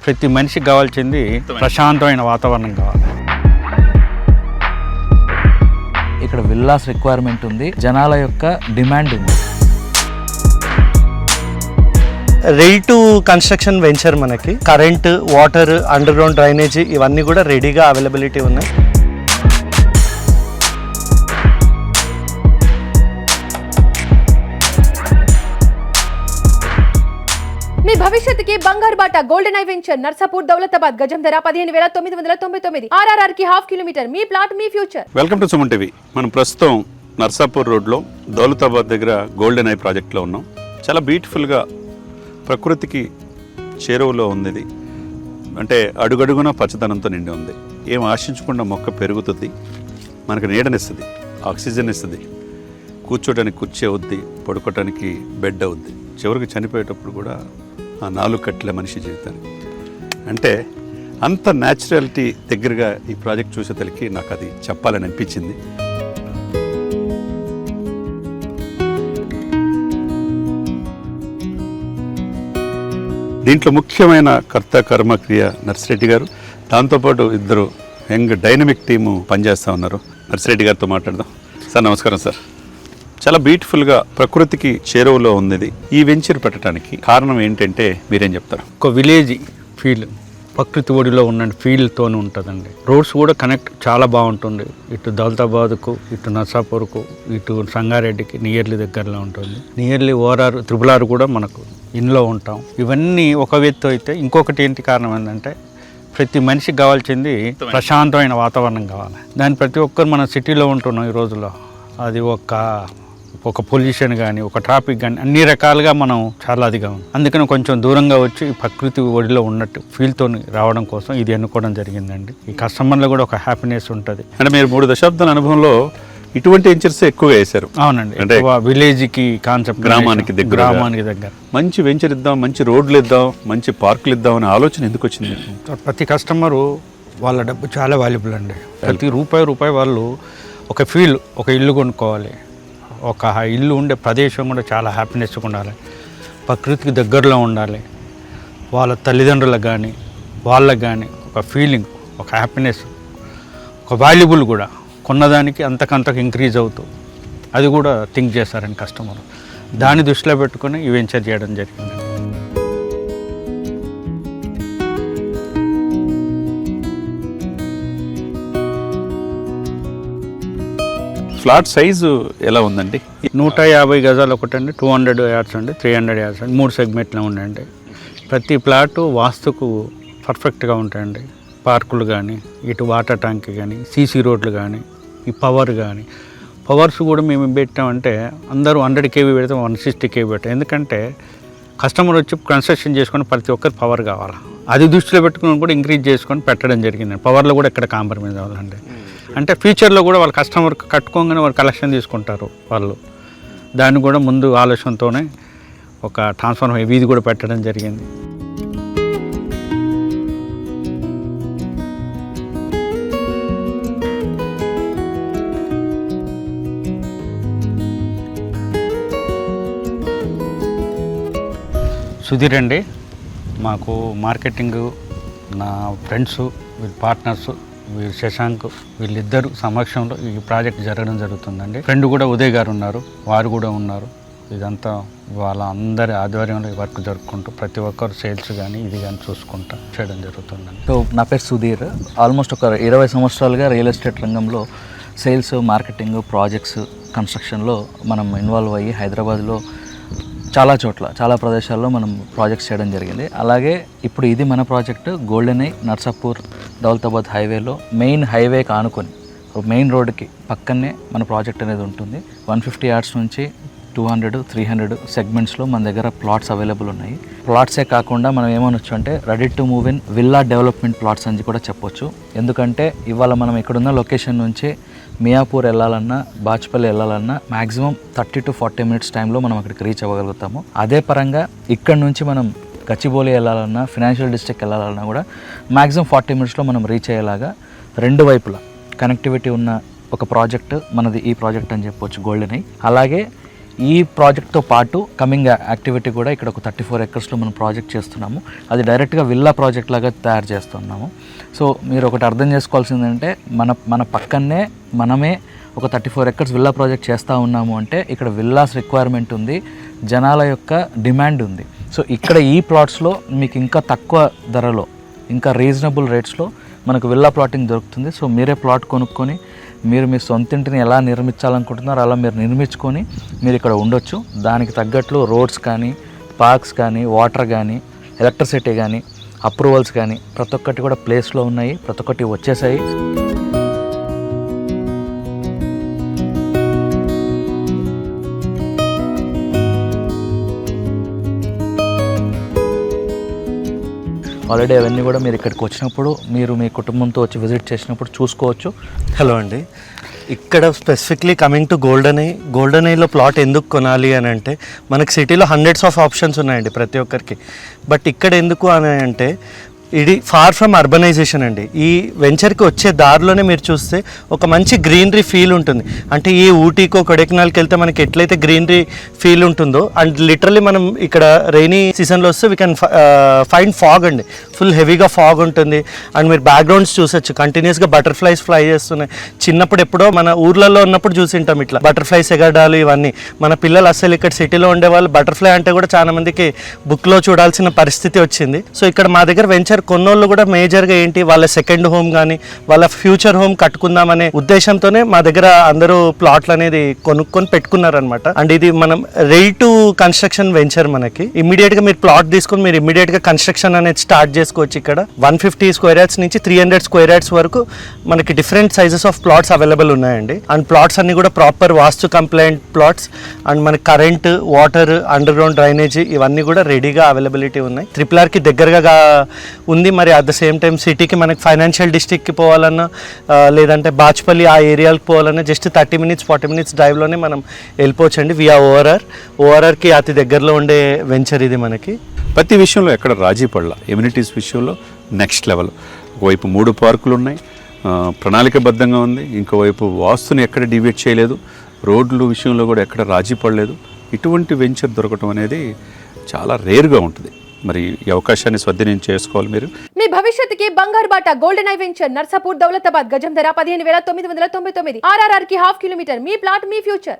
ప్రతి మనిషికి కావాల్సింది ప్రశాంతమైన వాతావరణం కావాలి. ఇక్కడ విల్లాస్ రిక్వైర్మెంట్ ఉంది, జనాల యొక్క డిమాండ్ ఉంది. రెడీ టు కన్స్ట్రక్షన్ వెంచర్, మనకి current, water, underground drainage ఇవన్నీ కూడా రెడీగా అవైలబిలిటీ ఉన్నాయి. మీ భవిష్యత్తుకి బంగారు బాట Golden Eye venture, Narsapur, Daulatabad. గజం ధర 15,999. RRRకి ½ కిలోమీటర్. మీ ప్లాట్ మీ future. Welcome to Suman TV. మనం ప్రస్తుతం నర్సాపూర్ రోడ్లో దౌలతాబాద్ దగ్గర గోల్డెన్ ఐ ప్రాజెక్ట్లో ఉన్నాం. చాలా బ్యూటిఫుల్గా ప్రకృతికి చేరువలో ఉంది ఇది. అంటే అడుగడుగున పచ్చదనంతో నిండి ఉంది. ఏం ఆశించకుండా మొక్క పెరుగుతుంది, మనకు నీడనిస్తుంది, ఆక్సిజన్ ఇస్తుంది, కూర్చోడానికి కుర్చీ అవుద్ది, పడుకోవడానికి బెడ్ అవుద్ది, చివరికి చనిపోయేటప్పుడు కూడా ఆ 4 కట్టలే మనిషి జీవితానికి. అంటే అంత న్యాచురాలిటీ దగ్గరగా ఈ ప్రాజెక్ట్ చూసేతలకి నాకు అది చెప్పాలని అనిపించింది. దీంట్లో ముఖ్యమైన కర్త కర్మక్రియ నర్సిరెడ్డి గారు, దాంతోపాటు ఇద్దరు యంగ్ డైనమిక్ టీము పనిచేస్తూ ఉన్నారు. నర్సిరెడ్డి గారితో మాట్లాడదాం. సార్ నమస్కారం సార్. చాలా బ్యూటిఫుల్గా ప్రకృతికి చేరువలో ఉంది ఇది. ఈ వెంచర్ పెట్టడానికి కారణం ఏంటంటే మీరేం చెప్తారు? ఒక విలేజ్ ఫీల్, ప్రకృతి ఒడిలో ఉన్న ఫీల్తోనే ఉంటుందండి. రోడ్స్ కూడా కనెక్ట్ చాలా బాగుంటుంది. ఇటు దౌలతాబాద్కు, ఇటు నర్సాపూర్కు, ఇటు సంగారెడ్డికి నియర్లీ దగ్గరలో ఉంటుంది. నియర్లీ ఓఆర్ఆర్, త్రిపుల్ కూడా మనకు ఇంట్లో ఉంటాం. ఇవన్నీ ఒక వ్యక్తి అయితే, ఇంకొకటి ఏంటి కారణం ఏంటంటే ప్రతి మనిషికి కావాల్సింది ప్రశాంతమైన వాతావరణం కావాలి. దాని ప్రతి ఒక్కరు మన సిటీలో ఉంటున్నాం ఈ రోజుల్లో. అది ఒక పొల్యూషన్ కానీ, ఒక ట్రాఫిక్ కానీ, అన్ని రకాలుగా మనం చాలా అదిగా ఉంది. అందుకని కొంచెం దూరంగా వచ్చి ప్రకృతి ఒడిలో ఉన్నట్టు ఫీల్తో రావడం కోసం ఇది ఎన్నుకోవడం జరిగిందండి. ఈ కస్టమర్లో కూడా ఒక హ్యాపీనెస్ ఉంటుంది. అంటే మీరు 3 దశాబ్దాల అనుభవంలో ఇటువంటి వెంచర్స్ ఎక్కువగా వేశారు. అవునండి. అంటే విలేజ్కి కాన్సెప్ట్, గ్రామానికి దగ్గర మంచి వెంచర్ ఇద్దాం, మంచి రోడ్లు ఇద్దాం, మంచి పార్కులు ఇద్దాం అనే ఆలోచన ఎందుకు వచ్చింది? ప్రతి కస్టమరు వాళ్ళ డబ్బు చాలా వాల్యుబుల్ అండి. ప్రతి రూపాయి వాళ్ళు ఒక ఫీల్, ఒక ఇల్లు కొనుక్కోవాలి. ఒక ఇల్లు ఉండే ప్రదేశం కూడా చాలా హ్యాపీనెస్గా ఉండాలి, ప్రకృతికి దగ్గరలో ఉండాలి. వాళ్ళ తల్లిదండ్రులకు కానీ వాళ్ళకు కానీ ఒక ఫీలింగ్, ఒక హ్యాపీనెస్, ఒక వాల్యుబుల్ కూడా కొన్నదానికి అంతకంతకు ఇంక్రీజ్ అవుతూ అది కూడా థింక్ చేస్తారని కస్టమర్. దాన్ని దృష్టిలో పెట్టుకొని ఈ వెంచర్ చేయడం జరిగింది. ఫ్లాట్ సైజు ఎలా ఉందండి? 150 గజాలు ఒకటండి, 200 యార్డ్స్ అండి, 300 యార్డ్స్ అండి. 3 సెగ్మెంట్లో ఉన్నాయండి. ప్రతి ప్లాటు వాస్తుకు పర్ఫెక్ట్గా ఉంటాయండి. పార్కులు కానీ, ఇటు వాటర్ ట్యాంక్ కానీ, సీసీ రోడ్లు కానీ, ఈ పవర్ కానీ. పవర్స్ కూడా మేము పెట్టామంటే అందరూ 100 kV పెడతాం, 160 kV పెట్టాం. ఎందుకంటే కస్టమర్ వచ్చి కన్స్ట్రక్షన్ చేసుకొని ప్రతి ఒక్కరు పవర్ కావాలి. అది దృష్టిలో పెట్టుకుని కూడా ఇంక్రీజ్ చేసుకొని పెట్టడం జరిగింది. పవర్లో కూడా ఎక్కడ కాంప్రమైజ్ అవ్వాలండి. అంటే ఫ్యూచర్లో కూడా వాళ్ళ కస్టమర్ కట్టుకోగానే వాళ్ళు కలెక్షన్ తీసుకుంటారు వాళ్ళు. దాన్ని కూడా ముందు ఆలోచనతోనే ఒక ట్రాన్స్ఫార్మర్ వీధి కూడా పెట్టడం జరిగింది. సుధీర్ అండి, మాకు మార్కెటింగ్, నా ఫ్రెండ్స్, వీళ్ళ పార్ట్నర్స్, వీళ్ళు శశాంక్, వీళ్ళిద్దరు సమక్షంలో ఈ ప్రాజెక్ట్ జరగడం జరుగుతుందండి. ఫ్రెండ్ కూడా ఉదయ్ గారు ఉన్నారు, వారు కూడా ఉన్నారు. ఇదంతా వాళ్ళ అందరి ఆధ్వర్యంలో ఈ వర్క్ జరుపుకుంటూ ప్రతి ఒక్కరు సేల్స్ కానీ ఇది కానీ చూసుకుంటూ చేయడం జరుగుతుందండి. సో నా పేరు సుధీర్. ఆల్మోస్ట్ ఒక 20 సంవత్సరాలుగా రియల్ ఎస్టేట్ రంగంలో సేల్స్, మార్కెటింగ్, ప్రాజెక్ట్స్, కన్స్ట్రక్షన్లో మనం ఇన్వాల్వ్ అయ్యి హైదరాబాద్లో చాలా చోట్ల, చాలా ప్రదేశాల్లో మనం ప్రాజెక్ట్స్ చేయడం జరిగింది. అలాగే ఇప్పుడు ఇది మన project golden I Narsapur Daulatabad హైవేలో, మెయిన్ హైవేకి ఆనుకొని మెయిన్ రోడ్డుకి పక్కనే మన ప్రాజెక్ట్ అనేది ఉంటుంది. 150 యార్డ్స్ నుంచి 200, 300 సెగ్మెంట్స్లో మన దగ్గర ప్లాట్స్ అవైలబుల్ ఉన్నాయి. ప్లాట్సే కాకుండా మనం ఏమనొచ్చు అంటే ready to move in villa development plots అని కూడా చెప్పొచ్చు. ఎందుకంటే ఇవాళ మనం ఇక్కడున్న లొకేషన్ నుంచి మియాపూర్ వెళ్ళాలన్నా, బాచ్పల్లి వెళ్ళాలన్నా మ్యాక్సిమం 30 to 40 minutes టైంలో మనం అక్కడికి రీచ్ అవ్వగలుగుతాము. అదే పరంగా ఇక్కడ నుంచి మనం గచ్చిబౌలి వెళ్ళాలన్నా, ఫినాన్షియల్ డిస్ట్రిక్ట్ వెళ్ళాలన్నా కూడా మ్యాక్సిమం 40 minutesలో మనం రీచ్ అయ్యేలాగా 2 వైపులా కనెక్టివిటీ ఉన్న ఒక ప్రాజెక్ట్ మనది ఈ ప్రాజెక్ట్ అని చెప్పొచ్చు గోల్డెన్ ఐ. అలాగే ఈ ప్రాజెక్ట్తో పాటు కమింగ్ యాక్టివిటీ కూడా ఇక్కడ ఒక 34 ఎకర్స్లో మనం ప్రాజెక్ట్ చేస్తున్నాము. అది డైరెక్ట్గా విల్లా ప్రాజెక్ట్ లాగా తయారు చేస్తున్నాము. సో మీరు ఒకటి అర్థం చేసుకోవాల్సిందంటే మన పక్కనే మనమే ఒక 34 ఎకర్స్ విల్లా ప్రాజెక్ట్ చేస్తూ ఉన్నాము అంటే ఇక్కడ విల్లాస్ రిక్వైర్మెంట్ ఉంది, జనాల యొక్క డిమాండ్ ఉంది. సో ఇక్కడ ఈ ప్లాట్స్లో మీకు ఇంకా తక్కువ ధరలో, ఇంకా రీజనబుల్ రేట్స్లో మనకు విల్లా ప్లాటింగ్ దొరుకుతుంది. సో మీరే ప్లాట్ కొనుక్కొని మీరు మీ సొంత ఇంటిని ఎలా నిర్మించాలనుకుంటున్నారో అలా మీరు నిర్మించుకొని మీరు ఇక్కడ ఉండొచ్చు. దానికి తగ్గట్లు రోడ్స్ కానీ, పార్క్స్ కానీ, వాటర్ కానీ, ఎలక్ట్రిసిటీ కానీ, అప్రూవల్స్ కానీ ప్రతి ఒక్కటి కూడా ప్లేస్లో ఉన్నాయి, ప్రతి ఒక్కటి వచ్చేసాయి. ఆల్రెడీ అవన్నీ కూడా మీరు ఇక్కడికి వచ్చినప్పుడు మీరు మీ కుటుంబంతో వచ్చి విజిట్ చేసినప్పుడు చూసుకోవచ్చు. హలో అండి, ఇక్కడ స్పెసిఫిక్లీ కమింగ్ టు గోల్డెన్ ఐలో ప్లాట్ ఎందుకు కొనాలి అని అంటే మనకి సిటీలో హండ్రెడ్స్ ఆఫ్ ఆప్షన్స్ ఉన్నాయండి ప్రతి ఒక్కరికి. బట్ ఇక్కడ ఎందుకు అని అంటే ఇది ఫార్ ఫ్రమ్ అర్బనైజేషన్ అండి. ఈ వెంచర్కి వచ్చే దారిలోనే మీరు చూస్తే ఒక మంచి గ్రీనరీ ఫీల్ ఉంటుంది. అంటే ఈ ఊటీకో కొడైకెనాల్కి వెళ్తే మనకి ఎట్లయితే గ్రీనరీ ఫీల్ ఉంటుందో, అండ్ లిటరలీ మనం ఇక్కడ రైనీ సీజన్లో వస్తే వీ కెన్ ఫైండ్ ఫాగ్ అండి. ఫుల్ హెవీగా ఫాగ్ ఉంటుంది. అండ్ మీరు బ్యాక్గ్రౌండ్స్ చూసొచ్చు, కంటిన్యూస్గా బటర్ఫ్లైస్ ఫ్లై చేస్తున్నాయి. చిన్నప్పుడు ఎప్పుడో మన ఊర్లలో ఉన్నప్పుడు చూసింటాం ఇట్లా బటర్ఫ్లైస్ ఎగడాలు ఇవన్నీ. మన పిల్లలు అసలు ఇక్కడ సిటీలో ఉండే వాళ్ళు బటర్ఫ్లై అంటే కూడా చాలా మందికి బుక్లో చూడాల్సిన పరిస్థితి వచ్చింది. సో ఇక్కడ మా దగ్గర వెంచర్ కొన్నోళ్ళు కూడా మేజర్గా ఏంటి, వాళ్ళ సెకండ్ హోమ్ కానీ వాళ్ళ ఫ్యూచర్ హోమ్ కట్టుకుందామనే ఉద్దేశంతోనే మా దగ్గర అందరూ ప్లాట్లు అనేది కొనుక్కొని పెట్టుకున్నారనమాట. అండ్ ఇది మనం రెడీ టు కన్స్ట్రక్షన్ వెంచర్. మనకి ఇమీడియట్గా మీరు ప్లాట్ తీసుకొని మీరు ఇమీడియట్గా కన్స్ట్రక్షన్ అనేది స్టార్ట్ చేసుకోవచ్చు. ఇక్కడ 150 స్క్వేర్ యార్డ్స్ నుంచి 300 స్క్వేర్ యార్డ్స్ వరకు మనకి different sizes of plots available ఉన్నాయండి. అండ్ ప్లాట్స్ అన్ని కూడా proper vastu compliant plots. And మనకి current, water, underground drainage ఇవన్నీ కూడా రెడీగా అవైలబిలిటీ ఉన్నాయి. RRRకి దగ్గరగా ఉంది. మరి అట్ ద సేమ్ టైం సిటీకి మనకి ఫైనాన్షియల్ డిస్ట్రిక్ట్కి పోవాలన్నా లేదంటే బాచ్పల్లి ఆ ఏరియాకి పోవాలన్నా జస్ట్ 30 మినిట్స్ 40 మినిట్స్ డ్రైవ్లోనే మనం వెళ్ళిపోవచ్చండి వియా ఓఆర్ఆర్కి అతి దగ్గరలో ఉండే వెంచర్ ఇది. మనకి ప్రతి విషయంలో ఎక్కడ రాజీ పడలా. ఎమ్యూనిటీస్ విషయంలో నెక్స్ట్ లెవెల్. ఒకవైపు 3 పార్కులు ఉన్నాయి, ప్రణాళికబద్ధంగా ఉంది. ఇంకోవైపు వాస్తుని ఎక్కడ డివేట్ చేయలేదు, రోడ్లు విషయంలో కూడా ఎక్కడ రాజీ పడలేదు. ఇటువంటి వెంచర్ దొరకటం అనేది చాలా రేర్గా ఉంటుంది. మరి ఈ అవకాశాన్ని స్వాధీనం చేసుకోవాలి మీరు. మీ భవిష్యత్తుకి బంగారు బాట Golden Eye venture Narsapur Daulatabad గజం ధర 15,999. RRRకి ½ కిలోమీటర్. మీ ప్లాట్ మీ ఫ్యూచర్.